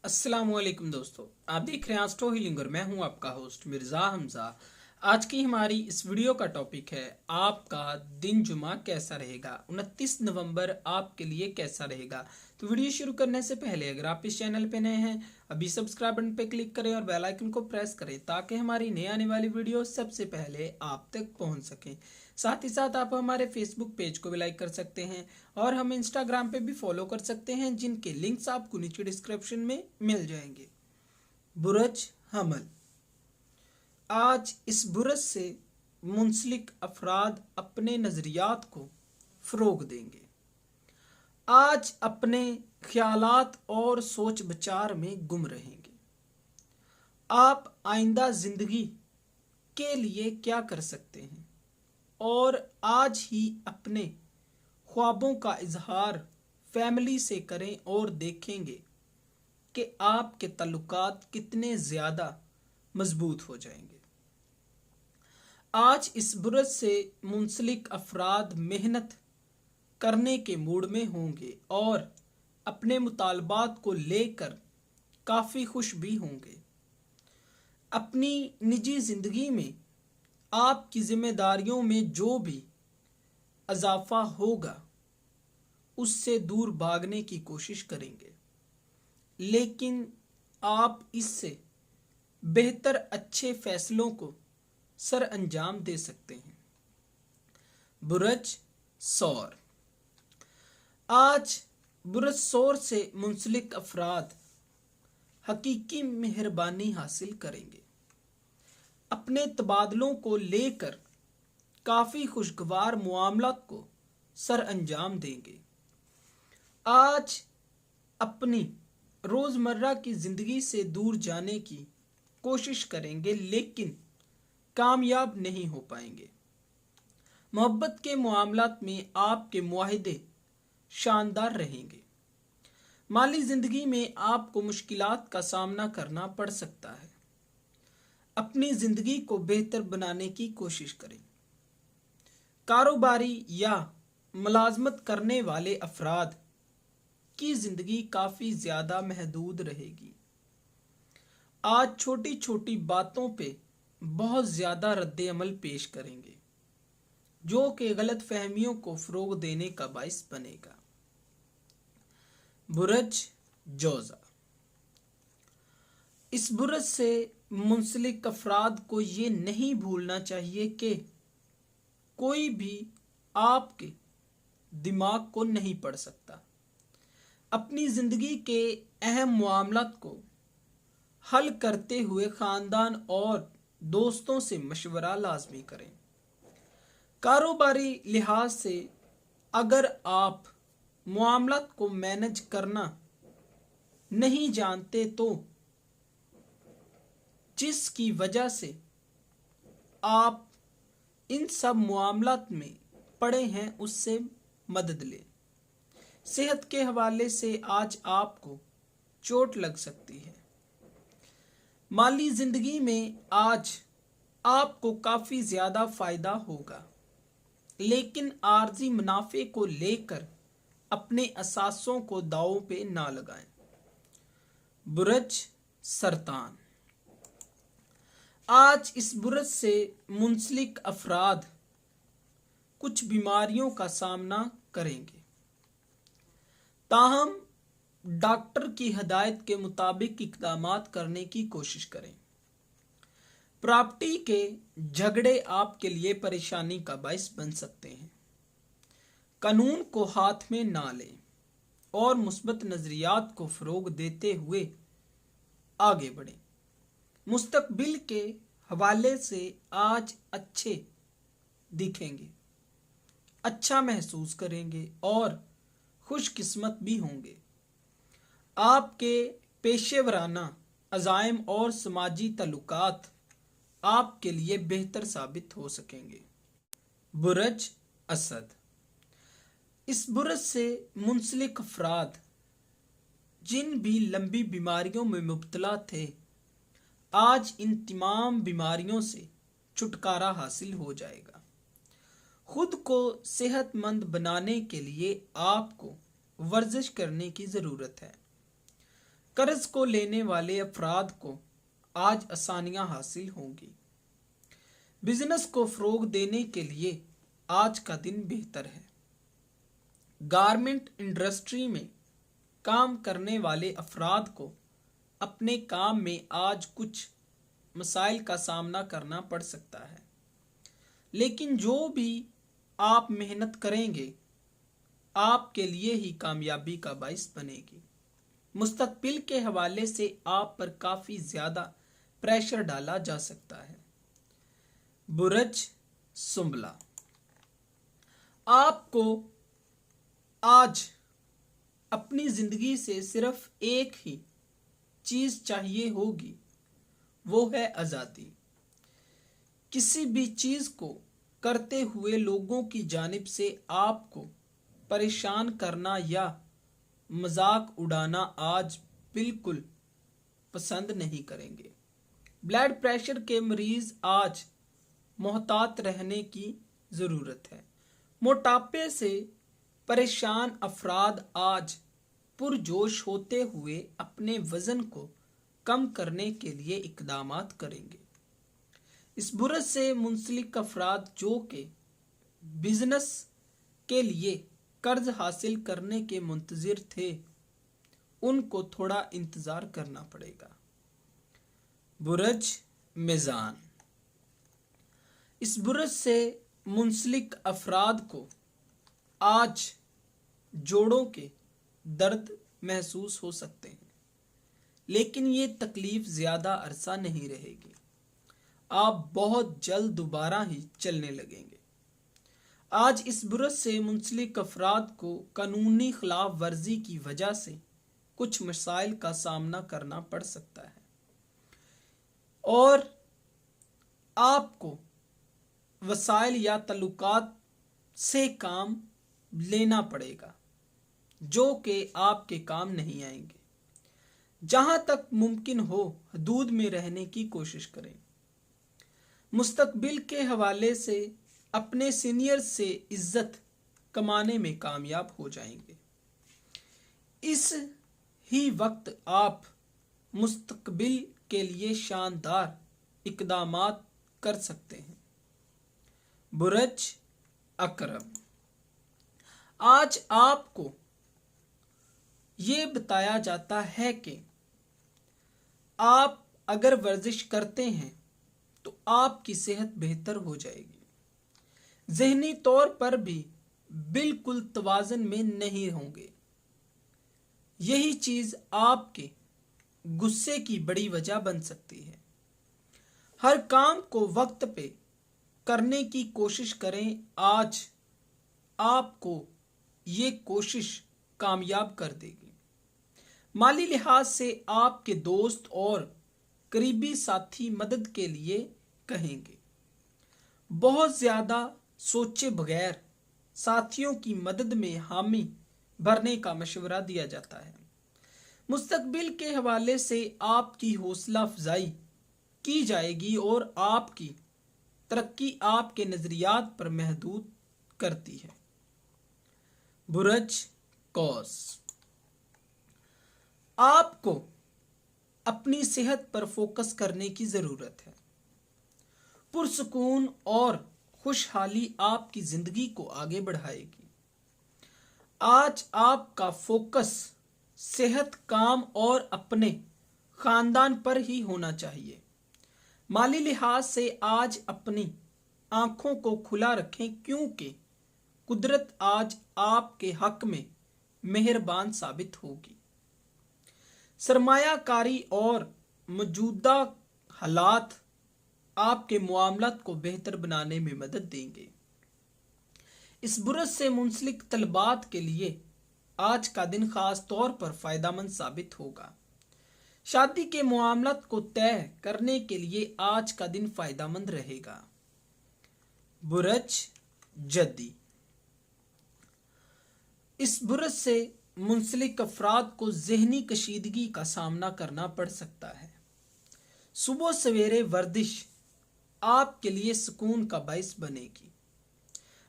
अस्सलामुअलैकुम दोस्तों, आप देख रहे हैं एस्ट्रो हीलिंग और मैं हूं आपका होस्ट मिर्ज़ा हमज़ा। आज की हमारी इस वीडियो का टॉपिक है आपका दिन जुमा कैसा रहेगा। 29 नवंबर आपके लिए कैसा रहेगा। तो वीडियो शुरू करने से पहले अगर आप इस चैनल पे नए हैं अभी सब्सक्राइब बटन पे क्लिक करें और बेल आइकन को प्रेस करें ताकि हमारी नई आने वाली वीडियो सबसे पहले आप तक पहुंच सके। साथ ही साथ आप हमारे फेसबुक पेज को भी लाइक कर सकते हैं और हम इंस्टाग्राम पे भी फॉलो कर सकते हैं, जिनके लिंक्स आपको नीचे डिस्क्रिप्शन में मिल जाएंगे। बुरज हमल, आज इस बुरज से मुंसलिक अफराद अपने नज़रियात को फ़रोग देंगे। आज अपने ख्यालात और सोच विचार में गुम रहेंगे। आप आइंदा ज़िंदगी के लिए क्या कर सकते हैं और आज ही अपने ख्वाबों का इजहार फैमिली से करें और देखेंगे कि आपके ताल्लुकात कितने ज़्यादा मजबूत हो जाएंगे। आज इस बुरज से मुंसलिक अफराद मेहनत करने के मूड में होंगे और अपने मुतालबात को लेकर काफ़ी खुश भी होंगे। अपनी निजी ज़िंदगी में आपकी जिम्मेदारियों में जो भी इजाफा होगा उससे दूर भागने की कोशिश करेंगे, लेकिन आप इससे बेहतर अच्छे फैसलों को सर अंजाम दे सकते हैं। बुरज सौर, आज बुरज सौर से मुंसलिक अफराद हकीकी मेहरबानी हासिल करेंगे। अपने तबादलों को लेकर काफ़ी खुशगवार मामलात को सर अंजाम देंगे। आज अपनी रोज़मर्रा की ज़िंदगी से दूर जाने की कोशिश करेंगे, लेकिन कामयाब नहीं हो पाएंगे। मोहब्बत के मामलात में आपके मुआहिदे शानदार रहेंगे। माली ज़िंदगी में आपको मुश्किलात का सामना करना पड़ सकता है। अपनी ज़िंदगी को बेहतर बनाने की कोशिश करें। कारोबारी या मुलाजमत करने वाले अफराद की ज़िंदगी काफ़ी ज़्यादा महदूद रहेगी। आज छोटी छोटी बातों पे बहुत ज़्यादा रद्द अमल पेश करेंगे, जो कि गलत फहमियों को फ़रोग देने का बाइस बनेगा। बुरज जोज़ा, इस बुरज से मुंसलिक अफराद को ये नहीं भूलना चाहिए कि कोई भी आपके दिमाग को नहीं पढ़ सकता। अपनी ज़िंदगी के अहम मामलात को हल करते हुए ख़ानदान और दोस्तों से मशवरा लाजमी करें। कारोबारी लिहाज से अगर आप मामलात को मैनेज करना नहीं जानते तो जिसकी वजह से आप इन सब मामलात में पड़े हैं उससे मदद लें। सेहत के हवाले से आज आपको चोट लग सकती है। माली ज़िंदगी में आज आपको काफ़ी ज़्यादा फ़ायदा होगा, लेकिन आर्जी मुनाफे को लेकर अपने असासों को दांव पे ना लगाएं। बुरज सरतान, आज इस बुरज से मुंसलिक अफराद कुछ बीमारियों का सामना करेंगे, ताहम डॉक्टर की हदायत के मुताबिक इक़दामात करने की कोशिश करें। प्रॉपर्टी के झगड़े आपके लिए परेशानी का बाइस बन सकते हैं। कानून को हाथ में ना लें और मुस्बत नज़रियात को फ़रोग देते हुए आगे बढ़ें। मुस्तकबिल के हवाले से आज अच्छे दिखेंगे, अच्छा महसूस करेंगे और खुशकिस्मत भी होंगे। आपके पेशेवराना अज़ाइम और समाजी ताल्लुकात आपके लिए बेहतर साबित हो सकेंगे। बुरज असद, इस बुरज से मुंसलिक अफराद जिन भी लंबी बीमारियों में मुब्तला थे, आज इन तमाम बीमारियों से छुटकारा हासिल हो जाएगा। खुद को सेहतमंद बनाने के लिए आपको वर्जिश करने की ज़रूरत है। कर्ज को लेने वाले अफराद को आज आसानियां हासिल होंगी। बिजनेस को फरोग देने के लिए आज का दिन बेहतर है। गारमेंट इंडस्ट्री में काम करने वाले अफराद को अपने काम में आज कुछ मसाइल का सामना करना पड़ सकता है, लेकिन जो भी आप मेहनत करेंगे आपके लिए ही कामयाबी का बाइस बनेगी। मुस्तकबिल के हवाले से आप पर काफी ज्यादा प्रेशर डाला जा सकता है। बुरज सुंबला, आपको आज अपनी जिंदगी से सिर्फ एक ही चीज चाहिए होगी, वो है आजादी। किसी भी चीज को करते हुए लोगों की जानिब से आपको परेशान करना या मजाक उड़ाना आज बिल्कुल पसंद नहीं करेंगे। ब्लड प्रेशर के मरीज आज मोहतात रहने की जरूरत है। मोटापे से परेशान अफराद आज पुरजोश होते हुए अपने वजन को कम करने के लिए इकदामात करेंगे। इस बुरज से मुंसलिक अफराद जो के बिजनेस के लिए कर्ज हासिल करने के मुंतजिर थे, उनको थोड़ा इंतजार करना पड़ेगा। बुरज मिजान, इस बुरज से मुंसलिक अफराद को आज जोड़ों के दर्द महसूस हो सकते हैं, लेकिन ये तकलीफ ज्यादा अरसा नहीं रहेगी। आप बहुत जल्द दोबारा ही चलने लगेंगे। आज इस बुरज से मुंसलिक अफराद को कानूनी खिलाफ वर्जी की वजह से कुछ मसाइल का सामना करना पड़ सकता है और आपको वसाइल या तल्लुकात से काम लेना पड़ेगा जो कि आपके काम नहीं आएंगे। जहां तक मुमकिन हो हदूद में रहने की कोशिश करें। मुस्तकबिल के हवाले से अपने सीनियर से इज्जत कमाने में कामयाब हो जाएंगे। इस ही वक्त आप मुस्तकबिल के लिए शानदार इकदामात कर सकते हैं। बुरज अकरम, आज आपको ये बताया जाता है कि आप अगर वर्जिश करते हैं तो आपकी सेहत बेहतर हो जाएगी। ज़हनी तौर पर भी बिल्कुल तवाज़ुन में नहीं होंगे। यही चीज आपके गुस्से की बड़ी वजह बन सकती है। हर काम को वक्त पे करने की कोशिश करें। आज आपको ये कोशिश कामयाब कर देगी। माली लिहाज से आपके दोस्त और करीबी साथी मदद के लिए कहेंगे। बहुत ज्यादा सोचे बगैर साथियों की मदद में हामी भरने का मशवरा दिया जाता है। मुस्तकबिल के हवाले से आपकी हौसला अफजाई की जाएगी और आपकी तरक्की आपके नजरियात पर महदूद करती है। बुरज कौस, आपको अपनी सेहत पर फोकस करने की जरूरत है। पुरसुकून और खुशहाली आपकी जिंदगी को आगे बढ़ाएगी। आज आपका फोकस सेहत, काम और अपने खानदान पर ही होना चाहिए। माली लिहाज से आज अपनी आंखों को खुला रखें क्योंकि कुदरत आज आपके हक में मेहरबान साबित होगी। सरमायाकारी और मौजूदा हालात आपके मुआमलात को बेहतर बनाने में मदद देंगे। इस बुरज से मुंसलिक तलबात के लिए आज का दिन खास तौर पर फायदेमंद साबित होगा। शादी के मुआमलात को तय करने के लिए आज का दिन फायदेमंद रहेगा। बुरज जद्दी, इस बुरज से मुंसलिक अफराद को ज़हनी कशीदगी का सामना करना पड़ सकता है। सुबह सवेरे वर्जिश आपके लिए सुकून का बाइस बनेगी।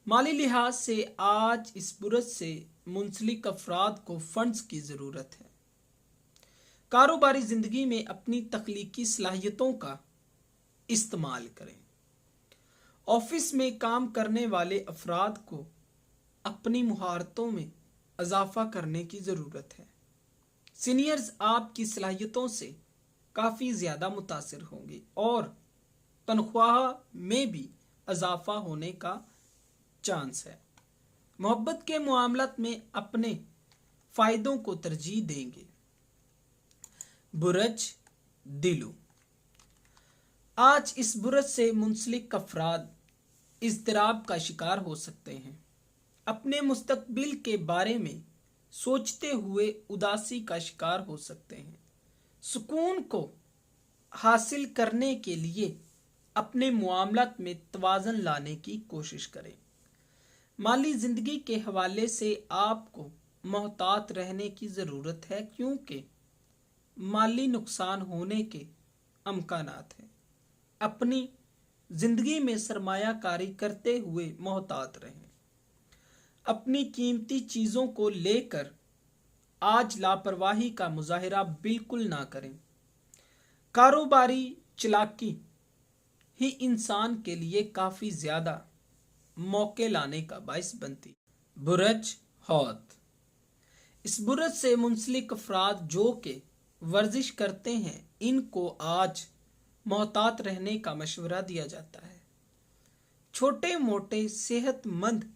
माली लिहाज से आज इस बुरज से मुंसलिक अफराद को फंड्स की ज़रूरत है। कारोबारी जिंदगी में अपनी तख्लीकी सलाहियतों का इस्तेमाल करें। ऑफिस में काम करने वाले अफराद को अपनी मुहारतों में इजाफा करने की ज़रूरत है। सीनियर्स आपकी सलाहियतों से काफ़ी ज़्यादा मुतासिर होंगे और तनख्वाह में भी इजाफा होने का चांस है। मोहब्बत के मामलात में अपने फ़ायदों को तरजीह देंगे। बुरज दिलू, आज इस बुरज से मुंसलिक अफराद इज़्तिराब का शिकार हो सकते हैं। अपने मुस्तकबिल के बारे में सोचते हुए उदासी का शिकार हो सकते हैं। सुकून को हासिल करने के लिए अपने मामलात में तवाज़ुन लाने की कोशिश करें। माली ज़िंदगी के हवाले से आपको मोहतात रहने की ज़रूरत है, क्योंकि माली नुकसान होने के अमकानात हैं। अपनी ज़िंदगी में सरमायाकारी करते हुए मोहतात रहें। अपनी कीमती चीज़ों को लेकर आज लापरवाही का मुजाहिरा बिल्कुल ना करें। कारोबारी चालाकी ही इंसान के लिए काफ़ी ज़्यादा मौके लाने का बाइस बनती। बुरज हौत, इस बुरज से मुंसलिक अफराद जो के वर्जिश करते हैं, इनको आज मोहतात रहने का मशवरा दिया जाता है। छोटे मोटे सेहतमंद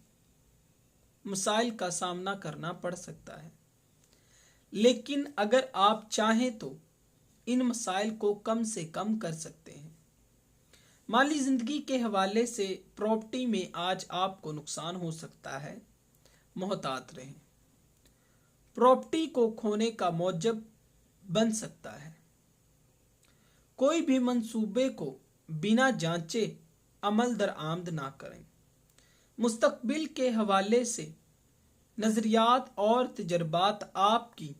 मसाइल का सामना करना पड़ सकता है, लेकिन अगर आप चाहें तो इन मसाइल को कम से कम कर सकते हैं। माली ज़िंदगी के हवाले से प्रॉपर्टी में आज आपको नुकसान हो सकता है, मोहतात रहें। प्रॉपर्टी को खोने का मौजब बन सकता है। कोई भी मंसूबे को बिना जांचे अमल दरामद ना करें। मुस्तकबिल के हवाले से नज़रियात और तजर्बात आपकी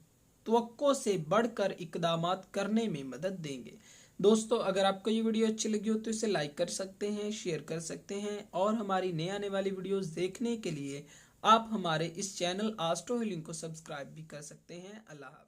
तवक्को से बढ़कर इक़दामात करने में मदद देंगे। दोस्तों, अगर आपको ये वीडियो अच्छी लगी हो तो इसे लाइक कर सकते हैं, शेयर कर सकते हैं और हमारी नए आने वाली वीडियोस देखने के लिए आप हमारे इस चैनल एस्ट्रो हीलिंग को सब्सक्राइब भी कर सकते हैं। अल्लाह हाफ़िज़।